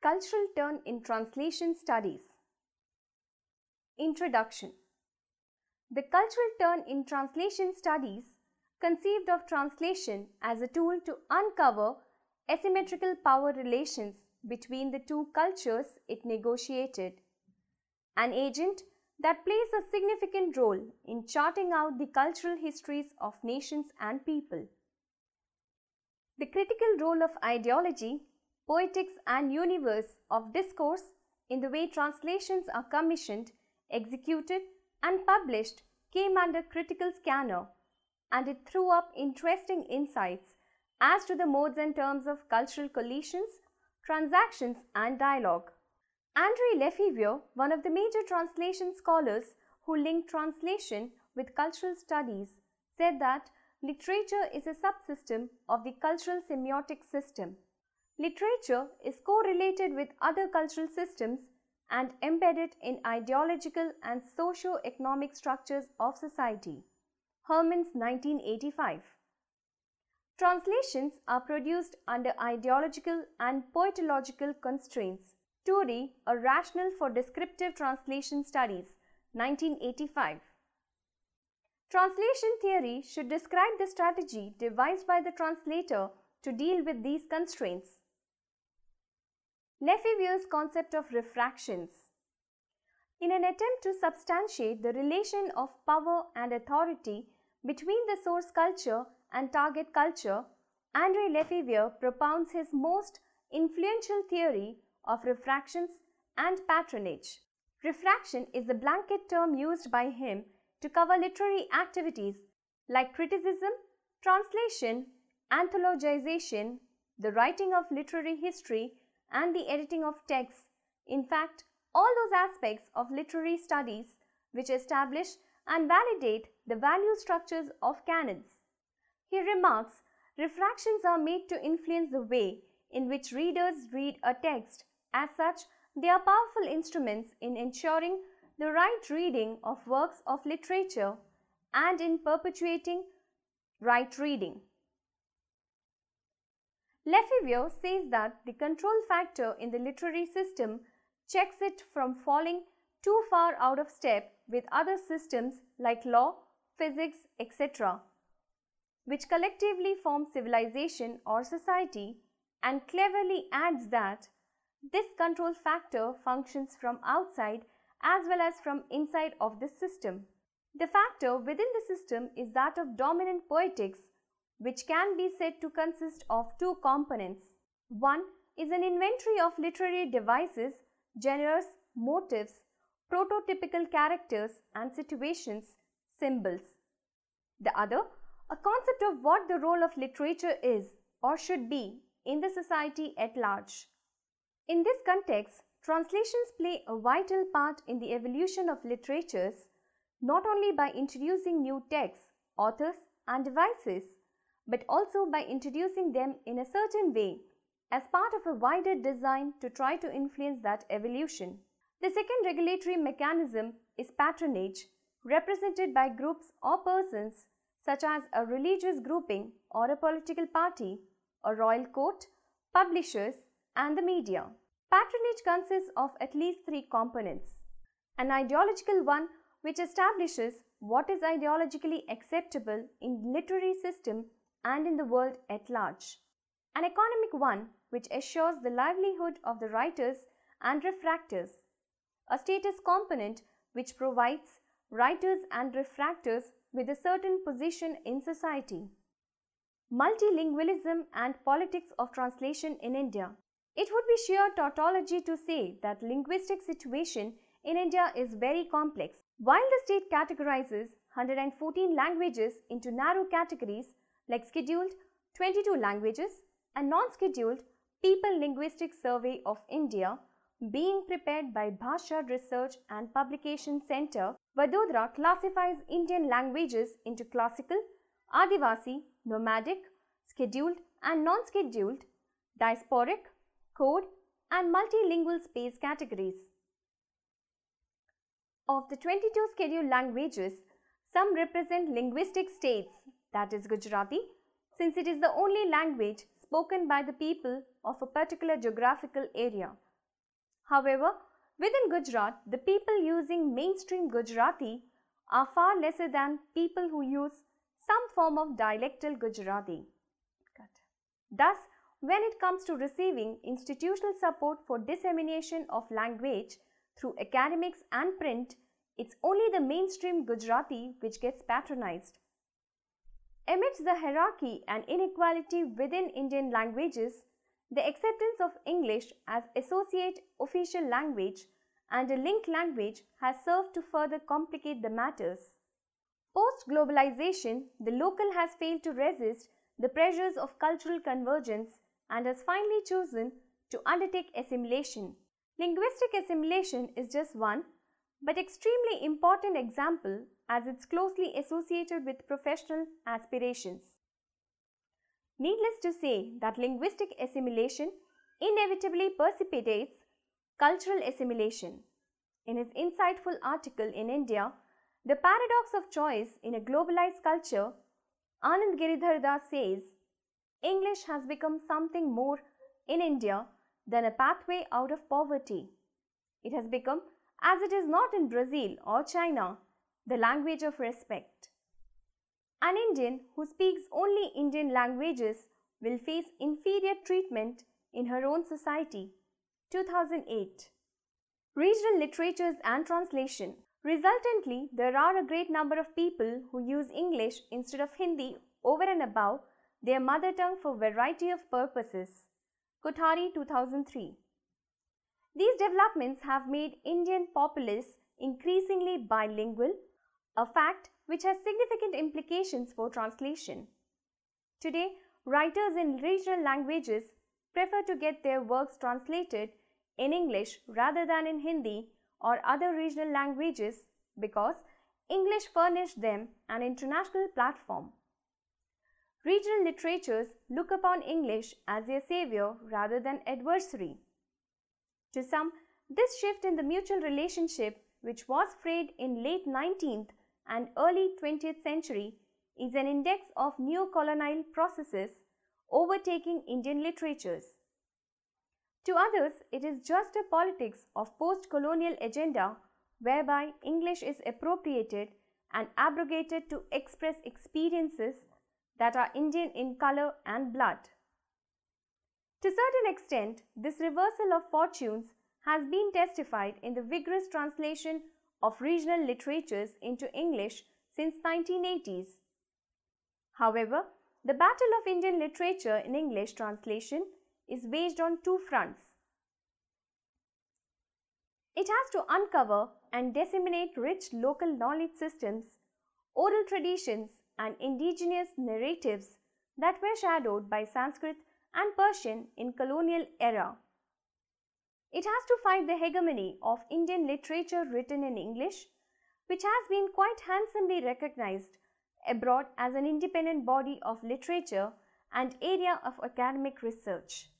Cultural turn in translation studies. Introduction. The cultural turn in translation studies conceived of translation as a tool to uncover asymmetrical power relations between the two cultures it negotiated, an agent that plays a significant role in charting out the cultural histories of nations and people. The critical role of ideology, poetics and universe of discourse in the way translations are commissioned, executed and published came under critical scanner, and it threw up interesting insights as to the modes and terms of cultural collisions, transactions and dialogue. André Lefebvre, one of the major translation scholars who linked translation with cultural studies, said that literature is a subsystem of the cultural semiotic system. Literature is correlated with other cultural systems and embedded in ideological and socio-economic structures of society. Herman's 1985. Translations are produced under ideological and poetological constraints. Torrey, A Rationale for Descriptive Translation Studies, 1985. Translation theory should describe the strategy devised by the translator to deal with these constraints. Lefebvre's concept of refractions. In an attempt to substantiate the relation of power and authority between the source culture and target culture, André Lefebvre propounds his most influential theory of refractions and patronage. Refraction is the blanket term used by him to cover literary activities like criticism, translation, anthologization, the writing of literary history, and the editing of texts. In fact, all those aspects of literary studies which establish and validate the value structures of canons. He remarks, refractions are made to influence the way in which readers read a text. As such, they are powerful instruments in ensuring the right reading of works of literature and in perpetuating right reading. Lefebvre says that the control factor in the literary system checks it from falling too far out of step with other systems like law, physics, etc., which collectively form civilization or society, and cleverly adds that this control factor functions from outside as well as from inside of the system. The factor within the system is that of dominant poetics, which can be said to consist of two components. One is an inventory of literary devices, genres, motifs, prototypical characters and situations, symbols. The other, a concept of what the role of literature is or should be in the society at large. In this context, translations play a vital part in the evolution of literatures, not only by introducing new texts, authors and devices, but also by introducing them in a certain way as part of a wider design to try to influence that evolution. The second regulatory mechanism is patronage, represented by groups or persons such as a religious grouping or a political party, a royal court, publishers, and the media. Patronage consists of at least three components. An ideological one, which establishes what is ideologically acceptable in literary system and in the world at large. An economic one, which assures the livelihood of the writers and refractors. A status component, which provides writers and refractors with a certain position in society. Multilingualism and politics of translation in India. It would be sheer tautology to say that linguistic situation in India is very complex. While the state categorizes 114 languages into narrow categories like scheduled 22 languages and non-scheduled People Linguistic Survey of India being prepared by Bhasha Research and Publication Center, Vadodara classifies Indian languages into classical, Adivasi, nomadic, scheduled and non-scheduled, diasporic, code and multilingual space categories. Of the 22 scheduled languages, some represent linguistic states, that is Gujarati, since it is the only language spoken by the people of a particular geographical area. However, within Gujarat, the people using mainstream Gujarati are far lesser than people who use some form of dialectal Gujarati. Thus, when it comes to receiving institutional support for dissemination of language through academics and print, it's only the mainstream Gujarati which gets patronized. Amidst the hierarchy and inequality within Indian languages, the acceptance of English as associate official language and a linked language has served to further complicate the matters. Post-globalization, the local has failed to resist the pressures of cultural convergence and has finally chosen to undertake assimilation. Linguistic assimilation is just one, but extremely important example as it's closely associated with professional aspirations. Needless to say that linguistic assimilation inevitably precipitates cultural assimilation. In his insightful article in India, The Paradox of Choice in a Globalized Culture, Anand Giridhar Das says, English has become something more in India than a pathway out of poverty. It has become, as it is not in Brazil or China, the language of respect. An Indian who speaks only Indian languages will face inferior treatment in her own society. 2008. Regional literatures and translation. Resultantly, there are a great number of people who use English instead of Hindi over and above their mother tongue for a variety of purposes. Kothari, 2003. These developments have made Indian populace increasingly bilingual, a fact which has significant implications for translation. Today, writers in regional languages prefer to get their works translated in English rather than in Hindi or other regional languages because English furnished them an international platform. Regional literatures look upon English as their savior rather than adversary. To some, this shift in the mutual relationship, which was frayed in late 19th and early 20th century, is an index of neo-colonial processes overtaking Indian literatures. To others, it is just a politics of post-colonial agenda whereby English is appropriated and abrogated to express experiences that are Indian in color and blood. To a certain extent, this reversal of fortunes has been testified in the vigorous translation of regional literatures into English since 1980s. However, the battle of Indian literature in English translation is waged on two fronts. It has to uncover and disseminate rich local knowledge systems, oral traditions, and indigenous narratives that were shadowed by Sanskrit and Persian in colonial era. It has to fight the hegemony of Indian literature written in English, which has been quite handsomely recognized abroad as an independent body of literature and area of academic research.